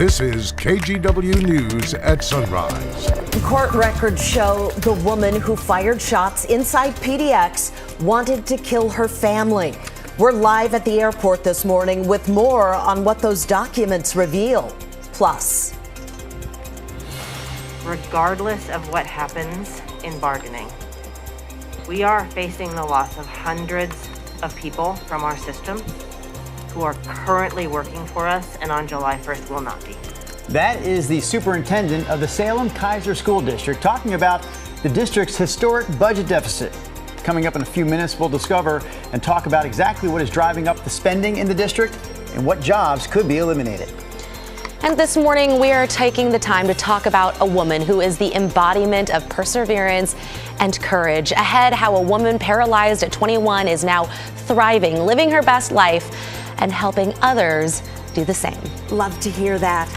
This is KGW News at Sunrise. Court records show the woman who fired shots inside PDX wanted to kill her family. We're live at the airport this morning with more on what those documents reveal. Plus, regardless of what happens in bargaining, we are facing the loss of hundreds of people from our system who are currently working for us and on July 1st will not be. That is the superintendent of the Salem-Keizer School District talking about the district's historic budget deficit. Coming up in a few minutes, we'll discover and talk about exactly what is driving up the spending in the district and what jobs could be eliminated. And this morning, we are taking the time to talk about a woman who is the embodiment of perseverance and courage. Ahead, how a woman paralyzed at 21 is now thriving, living her best life, and helping others do the same. love to hear that.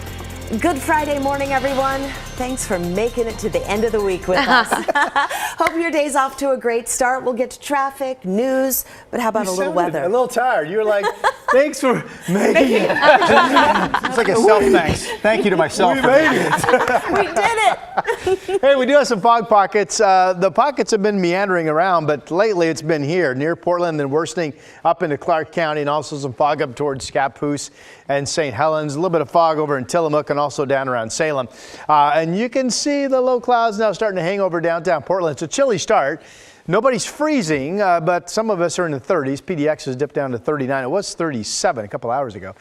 Good Friday morning, everyone. Thanks for making it to the end of the week with us. Hope your day's off to a great start. We'll get to traffic, news, but how about a little weather? A little tired. You were like, thanks for making it. It's like a self-thanks. Thank you to myself. We made it. We did it. Hey, we do have some fog pockets. The pockets have been meandering around, but lately it's been here near Portland and worsening up into Clark County, and also some fog up towards Scappoose and St. Helens. A little bit of fog over in Tillamook and also down around Salem. And you can see the low clouds now starting to hang over downtown Portland. It's a chilly start. Nobody's freezing, but some of us are in the 30s. PDX has dipped down to 39. It was 37 a couple hours ago.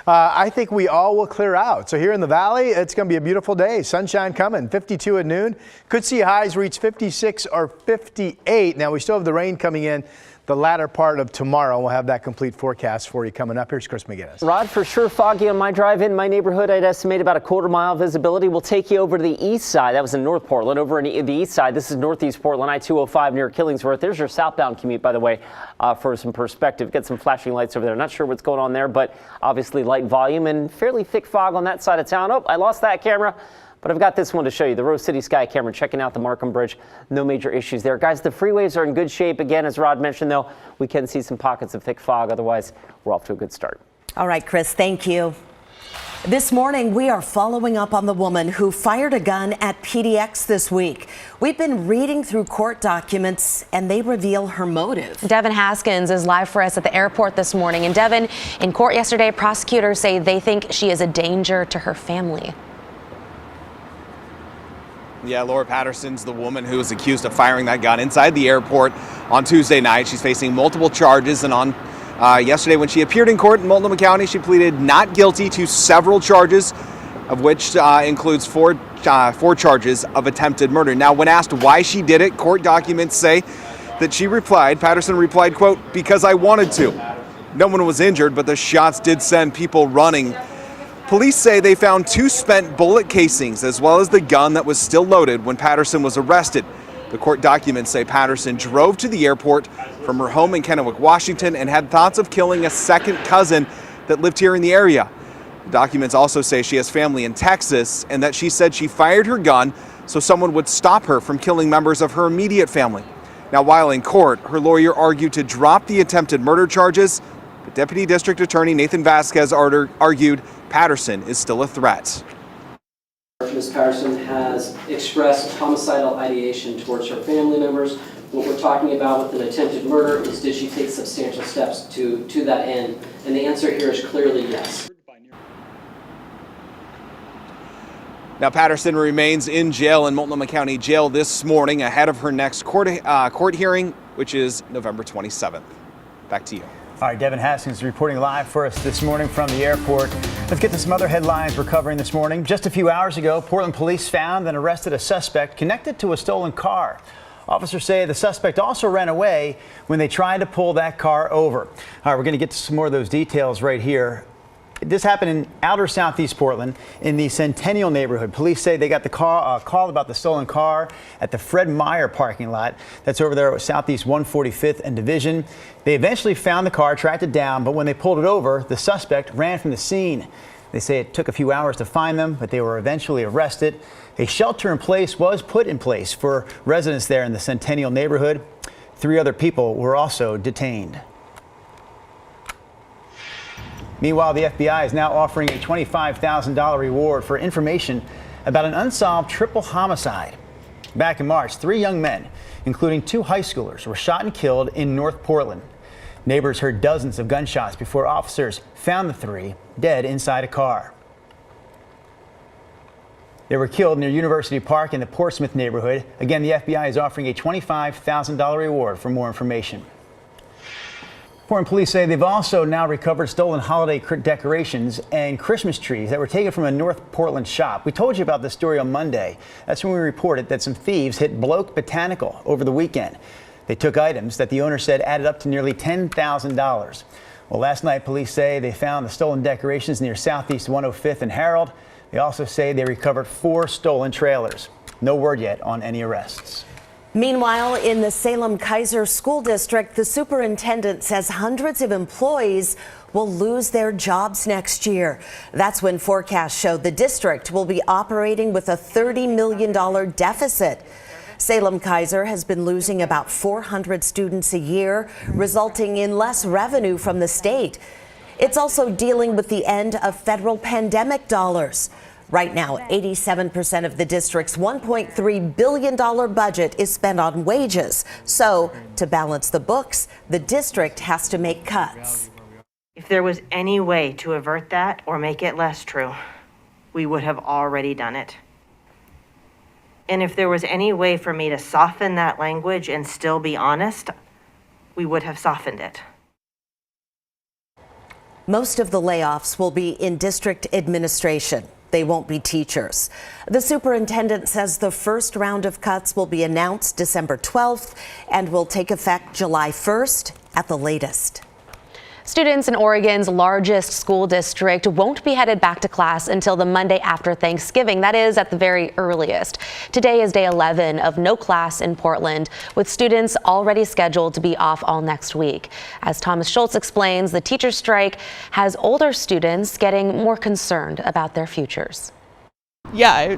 I think we all will clear out. So here in the valley, it's going to be a beautiful day. Sunshine coming, 52 at noon. Could see highs reach 56 or 58. Now, we still have the rain coming in the latter part of tomorrow. We'll have that complete forecast for you coming up. Here's Chris McGinnis. Rod, for sure foggy on my drive in my neighborhood. I'd estimate about a quarter-mile visibility. We'll take you over to the east side. That was in North Portland. Over in the east side, this is northeast Portland, I-205 near Killingsworth. There's your southbound commute, by the way, for some perspective. Get some flashing lights over there. Not sure what's going on there, but obviously light volume and fairly thick fog on that side of town. Oh, I lost that camera. But I've got this one to show you, the Rose City Sky camera, checking out the Markham Bridge. No major issues there. Guys, the freeways are in good shape. Again, as Rod mentioned, though, we can see some pockets of thick fog. Otherwise, we're off to a good start. All right, Chris, thank you. This morning, we are following up on the woman who fired a gun at PDX this week. We've been reading through court documents, and they reveal her motive. Devin Haskins is live for us at the airport this morning. And Devin, in court yesterday, prosecutors say they think she is a danger to her family. Yeah, Laura Patterson's the woman who was accused of firing that gun inside the airport on Tuesday night. She's facing multiple charges, and on yesterday when she appeared in court in Multnomah County, she pleaded not guilty to several charges, of which includes four charges of attempted murder. Now, when asked why she did it, court documents say that Patterson replied, quote, "because I wanted to." No one was injured, but the shots did send people running. Police say they found 2 spent bullet casings as well as the gun that was still loaded when Patterson was arrested. The court documents say Patterson drove to the airport from her home in Kennewick, Washington, and had thoughts of killing a second cousin that lived here in the area. The documents also say she has family in Texas and that she said she fired her gun so someone would stop her from killing members of her immediate family. Now, while in court, her lawyer argued to drop the attempted murder charges, but Deputy District Attorney Nathan Vasquez argued Patterson is still a threat. Ms. Patterson has expressed homicidal ideation towards her family members. What we're talking about with an attempted murder is, did she take substantial steps to that end? And the answer here is clearly yes. Now, Patterson remains in jail in Multnomah County Jail this morning ahead of her next court hearing, which is November 27th. Back to you. All right, Devin Haskins reporting live for us this morning from the airport. Let's get to some other headlines we're covering this morning. Just a few hours ago, Portland police found and arrested a suspect connected to a stolen car. Officers say the suspect also ran away when they tried to pull that car over. All right, we're going to get to some more of those details right here. This happened in outer southeast Portland in the Centennial neighborhood. Police say they got the call about the stolen car at the Fred Meyer parking lot. That's over there at southeast 145th and Division. They eventually found the car, tracked it down, but when they pulled it over, the suspect ran from the scene. They say it took a few hours to find them, but they were eventually arrested. A shelter in place was put in place for residents there in the Centennial neighborhood. 3 other people were also detained. Meanwhile, the FBI is now offering a $25,000 reward for information about an unsolved triple homicide. Back in March, 3 young men, including 2 high schoolers, were shot and killed in North Portland. Neighbors heard dozens of gunshots before officers found the 3 dead inside a car. They were killed near University Park in the Portsmouth neighborhood. Again, the FBI is offering a $25,000 reward for more information. Portland police say they've also now recovered stolen holiday decorations and Christmas trees that were taken from a North Portland shop. We told you about this story on Monday. That's when we reported that some thieves hit Bloke Botanical over the weekend. They took items that the owner said added up to nearly $10,000. Well, last night, police say they found the stolen decorations near Southeast 105th and Harold. They also say they recovered 4 stolen trailers. No word yet on any arrests. Meanwhile, in the Salem-Keizer School District, the superintendent says hundreds of employees will lose their jobs next year. That's when forecasts show the district will be operating with a $30 million deficit. Salem-Keizer has been losing about 400 students a year, resulting in less revenue from the state. It's also dealing with the end of federal pandemic dollars. Right now, 87% of the district's $1.3 billion budget is spent on wages. So, to balance the books, the district has to make cuts. If there was any way to avert that or make it less true, we would have already done it. And if there was any way for me to soften that language and still be honest, we would have softened it. Most of the layoffs will be in district administration. They won't be teachers. The superintendent says the first round of cuts will be announced December 12th and will take effect July 1st at the latest. Students in Oregon's largest school district won't be headed back to class until the Monday after Thanksgiving. That is at the very earliest. Today is day 11 of no class in Portland, with students already scheduled to be off all next week. As Thomas Schultz explains, the teacher strike has older students getting more concerned about their futures. Yeah,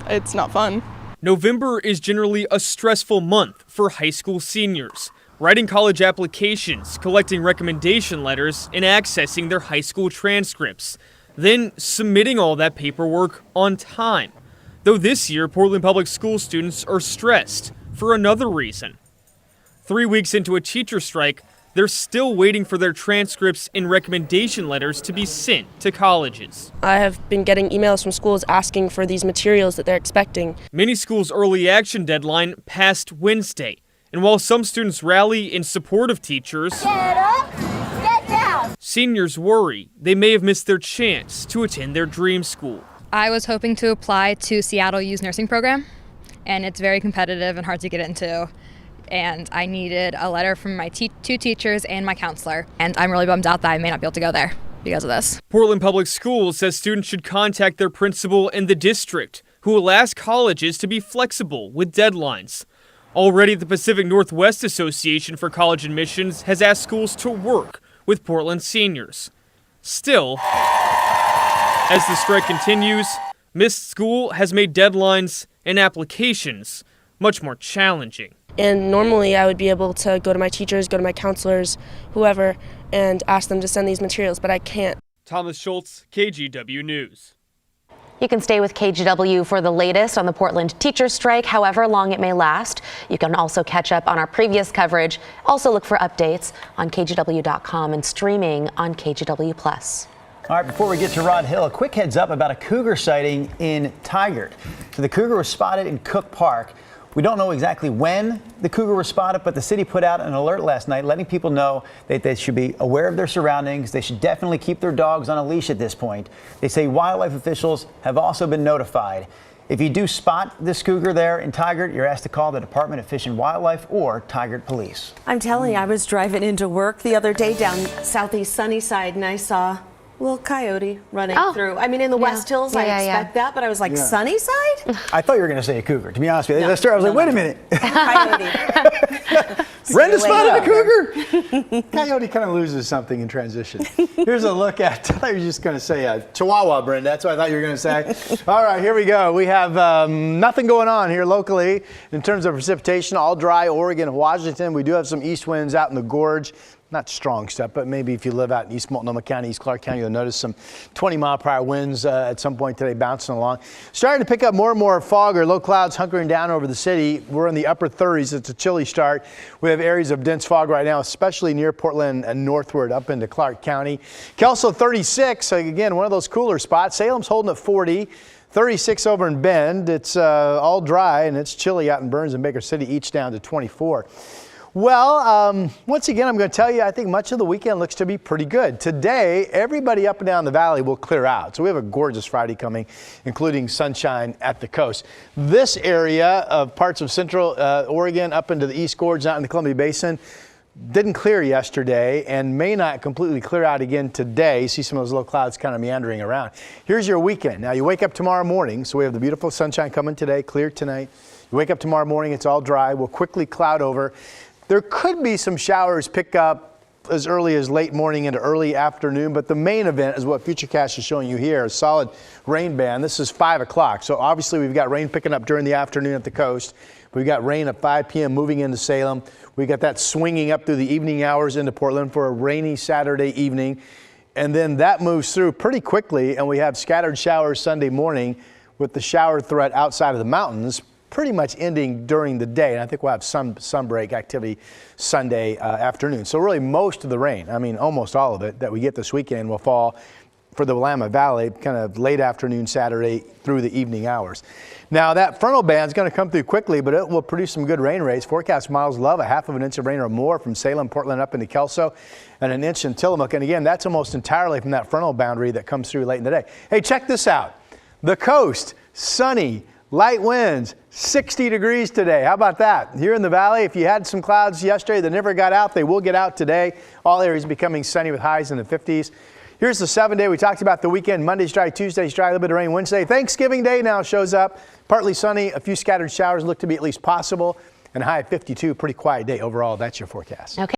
it's not fun. November is generally a stressful month for high school seniors. Writing college applications, collecting recommendation letters, and accessing their high school transcripts. Then submitting all that paperwork on time. Though this year, Portland Public School students are stressed for another reason. 3 weeks into a teacher strike, they're still waiting for their transcripts and recommendation letters to be sent to colleges. I have been getting emails from schools asking for these materials that they're expecting. Many schools' early action deadline passed Wednesday. And while some students rally in support of teachers, get up, get down. Seniors worry they may have missed their chance to attend their dream school. I was hoping to apply to Seattle U's nursing program, and it's very competitive and hard to get into. And I needed a letter from my 2 teachers and my counselor, and I'm really bummed out that I may not be able to go there because of this. Portland Public Schools says students should contact their principal and the district, who will ask colleges to be flexible with deadlines. Already, the Pacific Northwest Association for College Admissions has asked schools to work with Portland seniors. Still, as the strike continues, missed school has made deadlines and applications much more challenging. And normally I would be able to go to my teachers, go to my counselors, whoever, and ask them to send these materials, but I can't. Thomas Schultz, KGW News. You can stay with KGW for the latest on the Portland teacher strike, however long it may last. You can also catch up on our previous coverage. Also look for updates on KGW.com and streaming on KGW+. All right, before we get to Rod Hill, a quick heads up about a cougar sighting in Tigard. So the cougar was spotted in Cook Park. We don't know exactly when the cougar was spotted, but the city put out an alert last night letting people know that they should be aware of their surroundings. They should definitely keep their dogs on a leash at this point. They say wildlife officials have also been notified. If you do spot this cougar there in Tigard, you're asked to call the Department of Fish and Wildlife or Tigard Police. I'm telling you, I was driving into work the other day down Southeast Sunnyside, and I saw a little coyote running through. I mean, in the West Hills, I expect that, but I was like, Sunnyside? I thought you were going to say a cougar, to be honest with you. I was like, wait a minute. Coyote. Brenda spotted a cougar. Coyote kind of loses something in transition. Here's a look at, I thought you were just going to say a Chihuahua, Brenda. That's what I thought you were going to say. All right, here we go. We have nothing going on here locally in terms of precipitation. All dry, Oregon, Washington. We do have some east winds out in the gorge. not strong stuff, but maybe if you live out in East Multnomah County, East Clark County, you'll notice some 20-mile-per-hour winds at some point today bouncing along. Starting to pick up more and more fog or low clouds hunkering down over the city. We're in the upper 30s. It's a chilly start. We have areas of dense fog right now, especially near Portland and northward up into Clark County. Kelso 36, again, one of those cooler spots. Salem's holding at 40. 36 over in Bend. It's all dry and it's chilly out in Burns and Baker City, each down to 24. Well, once again, I'm going to tell you, I think much of the weekend looks to be pretty good. Today, everybody up and down the valley will clear out. So we have a gorgeous Friday coming, including sunshine at the coast. This area of parts of central Oregon up into the East Gorge, out in the Columbia Basin, didn't clear yesterday and may not completely clear out again today. You see some of those low clouds kind of meandering around. Here's your weekend. Now, you wake up tomorrow morning, so we have the beautiful sunshine coming today, clear tonight. You wake up tomorrow morning, it's all dry. We'll quickly cloud over. There could be some showers pick up as early as late morning into early afternoon, but the main event is what Futurecast is showing you here, a solid rain band. This is 5 o'clock, so obviously we've got rain picking up during the afternoon at the coast. We've got rain at 5 p.m. moving into Salem. We got that swinging up through the evening hours into Portland for a rainy Saturday evening, and then that moves through pretty quickly, and we have scattered showers Sunday morning with the shower threat outside of the mountains pretty much ending during the day, and I think we'll have some sunbreak activity Sunday afternoon. So really most of the rain, I mean almost all of it, that we get this weekend will fall for the Willamette Valley kind of late afternoon Saturday through the evening hours. Now that frontal band is going to come through quickly, but it will produce some good rain rates. Forecast models love a half of an inch of rain or more from Salem, Portland up into Kelso, and an inch in Tillamook. And again, that's almost entirely from that frontal boundary that comes through late in the day. Hey, check this out. The coast, sunny, light winds, 60 degrees today. How about that? Here in the valley, if you had some clouds yesterday that never got out, they will get out today. All areas becoming sunny with highs in the 50s. Here's the 7-day. We talked about the weekend. Monday's dry, Tuesday's dry, a little bit of rain Wednesday. Thanksgiving Day now shows up. Partly sunny, a few scattered showers look to be at least possible, and a high of 52. Pretty quiet day overall. That's your forecast. Okay.